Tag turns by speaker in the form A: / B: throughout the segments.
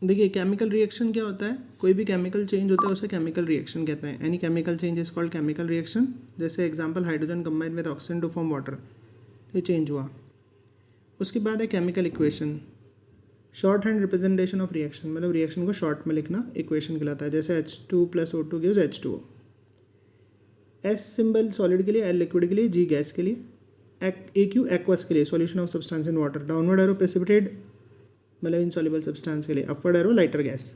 A: देखिए chemical reaction क्या होता है, कोई भी केमिकल चेंज होता है उसे केमिकल रिएक्शन कहते हैं। Any chemical change is called chemical reaction. जैसे example hydrogen combine with oxygen to form water, ये चेंज हुआ। उसके बाद है chemical equation, short hand representation of reaction, मतलब रिएक्शन को शॉर्ट में लिखना इक्वेशन कहलाता है। जैसे H2 + O2 gives H2O। S symbol solid के लिए, एल लिक्विड के लिए, जी गैस के लिए, AQ एक्वस के लिए, solution of substance in water. Downward arrow precipitate मतलब इनसॉल्युबल सब्सटेंस के लिए, upward arrow lighter gas.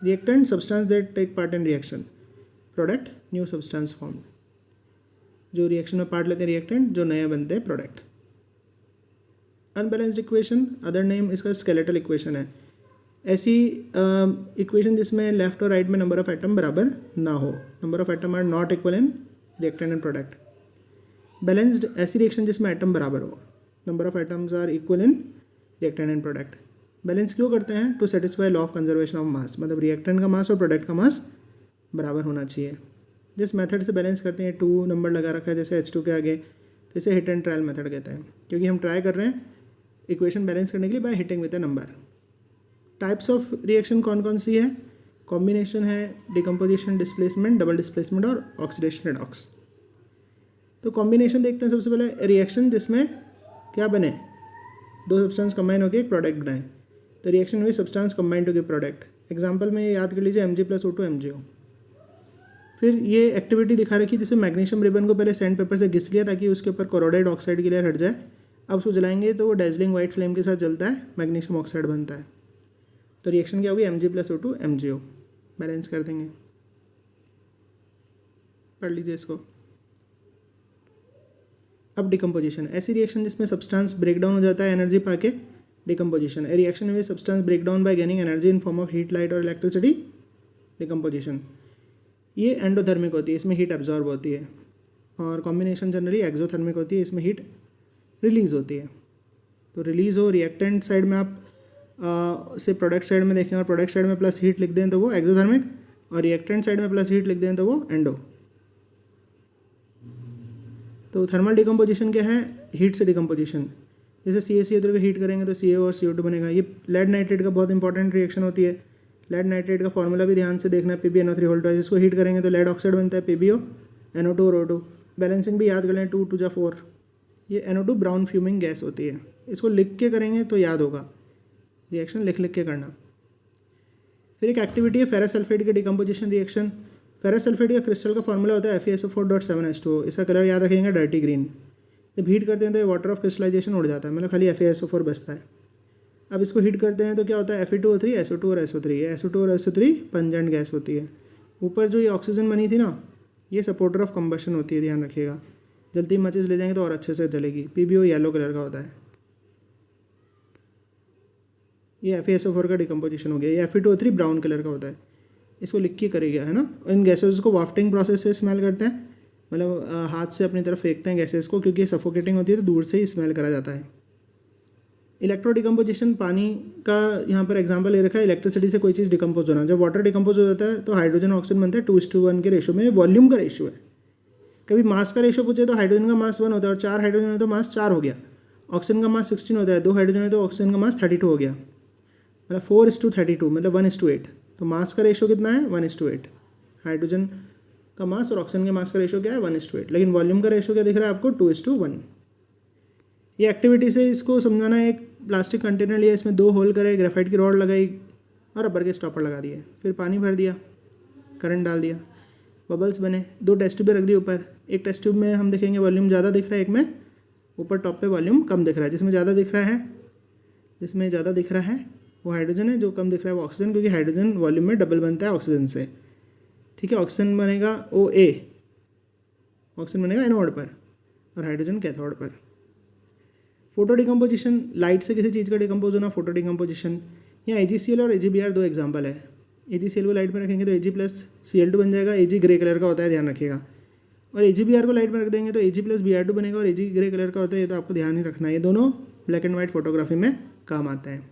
A: Reactant substance that take part in reaction, product new substance form, जो रिएक्शन में पार्ट लेते हैं रिएक्टेंट, जो नए बनते हैं product. Unbalanced equation, other name इसका स्केलेटल इक्वेशन है। ऐसी इक्वेशन जिसमें लेफ्ट और राइट में नंबर ऑफ एटम बराबर ना हो, number of atom are not equal in reactant and product. Balanced, ऐसी रिएक्शन जिसमें एटम बराबर हो, number of atoms are equal in reactant and product. Balance क्यों करते हैं? To satisfy law of conservation of mass, मतलब रिएक्टेंट का मास और प्रोडक्ट का मास बराबर होना चाहिए। जिस मेथड से बैलेंस करते हैं, 2 नंबर लगा रखा है जैसे H2 के आगे, तो इसे हिट एंड ट्रायल मेथड कहते हैं, क्योंकि हम ट्राई कर रहे हैं इक्वेशन बैलेंस करने के लिए by hitting with a number. Types of reaction कौन कौन सी है? कॉम्बिनेशन है, डिकम्पोजिशन, डिस्प्लेसमेंट, डबल डिस्प्लेसमेंट और ऑक्सीडेशन रेडॉक्स। तो कॉम्बिनेशन देखते हैं सबसे पहले, रिएक्शन जिसमें क्या बने, 2 सब्सटेंस कंबाइन होकर एक प्रोडक्ट बनाए, तो रिएक्शन हुई substance combine to give product. Example में ये याद कर लीजिए Mg + O2 MgO। फिर ये एक्टिविटी दिखा रखी जिसमें मैग्नीशियम रिबन को पहले सैंड पेपर से घिस लिया ताकि उसके ऊपर कोरोडाइड ऑक्साइड की लेयर हट जाए। अब उसको जलाएंगे तो वो डेजलिंग वाइट फ्लेम के साथ जलता है, मैग्नीशियम ऑक्साइड बनता है। तो रिएक्शन क्या होगी? Mg + O2 MgO। बैलेंस कर देंगे, पढ़ लीजिए इसको। अब डिकम्पोजिशन, ऐसी रिएक्शन जिसमें सब्सटेंस ब्रेक डाउन हो जाता है एनर्जी पाके, डिकम्पोजिशन। ए रिएक्शन में substance break down by gaining energy in form of heat, light और इलेक्ट्रिसिटी, डिकम्पोजिशन। ये एंडोथर्मिक होती है, इसमें हीट एब्जॉर्ब होती है, और कॉम्बिनेशन जनरली एक्सोथर्मिक होती है, इसमें हीट रिलीज़ होती है। तो रिलीज़ हो, रिएक्टेंट साइड में आप से प्रोडक्ट साइड में देखें और प्रोडक्ट साइड में प्लस हीट लिख दें तो वो एक्सोथर्मिक, और रिएक्टेंट साइड में प्लस हीट लिख दें तो वो एंडो। तो थर्मल डिकम्पोजिशन क्या है? हीट से डिकम्पोजिशन। जैसे CaCO3 को हीट करेंगे तो Ca और CO2 बनेगा। ये लेड नाइट्रेट का बहुत इंपॉर्टेंट रिएक्शन होती है। लेड नाइट्रेट का फॉर्मूला भी ध्यान से देखना, PbNO3 इसको हीट करेंगे तो लेड ऑक्साइड बनता है, PbO, NO2 और O2। बैलेंसिंग भी याद कर लें, 2 × 2 = 4। ये NO2 ब्राउन फ्यूमिंग गैस होती है, इसको लिख के करेंगे तो याद होगा, रिएक्शन लिख के करना। फिर एक एक्टिविटी है फेरस सल्फेट की डिकम्पोजिशन रिएक्शन। फेरस सल्फेट का क्रिस्टल का फॉर्मूला होता है FeSO4.7H2O। इसका कलर याद रखेंगे, डर्टी ग्रीन। जब हीट करते हैं तो ये वाटर ऑफ क्रिस्टलाइजेशन उड़ जाता है, मतलब खाली FeSO4 बचता है। अब इसको हीट करते हैं तो क्या होता है? Fe2O3, SO2 और SO3। ये SO2 और SO3 पंजेंट गैस होती है। ऊपर जो ये ऑक्सीजन बनी थी ना, ये सपोर्टर ऑफ कंबशन होती है, ध्यान रखिएगा। जलती मचिस ले जाएंगे तो और अच्छे से जलेगी। PbO येलो कलर का होता है। ये FeSO4 का डिकम्पोजिशन हो गया। ये Fe2O3 ब्राउन कलर का होता है, इसको लिख के करेगा, है ना। इन गैसेस को वाफ्टिंग प्रोसेस से स्मेल करते हैं, मतलब हाथ से अपनी तरफ फेंकते हैं गैसेस को, क्योंकि सफोकेटिंग होती है तो दूर से ही स्मेल करा जाता है। इलेक्ट्रो डिकम्पोजिशन, पानी का यहाँ पर एग्जांपल ले रखा है। इलेक्ट्रिसिटी से कोई चीज़ डिकम्पोज होना, जब वाटर डिकम्पोज हो जाता है तो हाइड्रोजन ऑक्सीजन बनता है 2:1 के रेशो में। वॉल्यूम का रेशो है। कभी मास का रेशो पूछे तो हाइड्रोजन का मास 1 होता है और 4 हाइड्रोजन है तो मास 4 हो गया। ऑक्सीजन का मास 16 होता है, 2 हाइड्रोजन है तो ऑक्सीजन का मास 32 हो गया, मतलब 4:32, मतलब 1:8। तो मास का रेशो कितना है? 1:8। हाइड्रोजन का मास और ऑक्सीजन के मास का रेशो क्या है? 1:8। लेकिन वॉल्यूम का रेशो क्या दिख रहा है आपको? 2:1। ये एक्टिविटी से इसको समझाना है। एक प्लास्टिक कंटेनर लिया, इसमें 2 होल करे, ग्रेफाइट की रॉड लगाई और रबर के स्टॉपर लगा दिए, फिर पानी भर दिया, करंट डाल दिया, बबल्स बने। 2 टेस्ट ट्यूबें रख दी ऊपर। एक टेस्ट ट्यूब में हम देखेंगे वॉल्यूम ज़्यादा दिख रहा है, एक में ऊपर टॉप पे वॉल्यूम कम दिख रहा है। जिसमें ज़्यादा दिख रहा है वो हाइड्रोजन है, जो कम दिख रहा है वो ऑक्सीजन, क्योंकि हाइड्रोजन वॉल्यूम में डबल बनता है ऑक्सीजन से। ठीक है, ऑक्सीजन बनेगा OA, ऑक्सीजन बनेगा एनोड पर और हाइड्रोजन कैथोड पर। फोटो डिकम्पोजिशन, लाइट से किसी चीज़ का डिकम्पोज होना, फोटो डिकम्पोजिशन। यहाँ AgCl और AgBr 2 एग्जाम्पल है। AgCl को लाइट में रखेंगे तो Ag + Cl2 बन जाएगा। Ag ग्रे कलर का होता है, ध्यान रखिएगा। और AgBr को लाइट में रख देंगे तो Ag + Br2 बनेगा और Ag ग्रे कलर का होता है, ये तो आपको ध्यान ही रखना है। ये दोनों ब्लैक एंड वाइट फोटोग्राफी में काम आते हैं।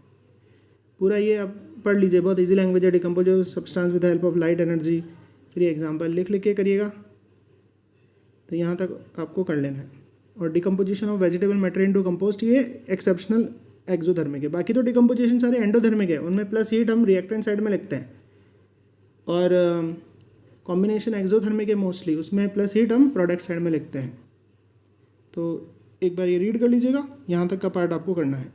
A: पूरा ये आप पढ़ लीजिए, बहुत इजी लैंग्वेज है। Decompose substance with help of light energy. फिर ये एग्जांपल लिख के करिएगा, तो यहाँ तक आपको कर लेना है। और decomposition of vegetable matter into compost, ये एक्सेप्शनल एक्सोथर्मिक है, बाकी तो डिकम्पोजिशन सारे एंडोथर्मिक है, उनमें प्लस हीट हम रिएक्टेंट साइड में लिखते हैं, और कॉम्बिनेशन एक्सोथर्मिक है मोस्टली, उसमें प्लस हीट हम प्रोडक्ट साइड में लिखते हैं। तो एक बार ये रीड कर लीजिएगा, यहाँ तक का पार्ट आपको करना है।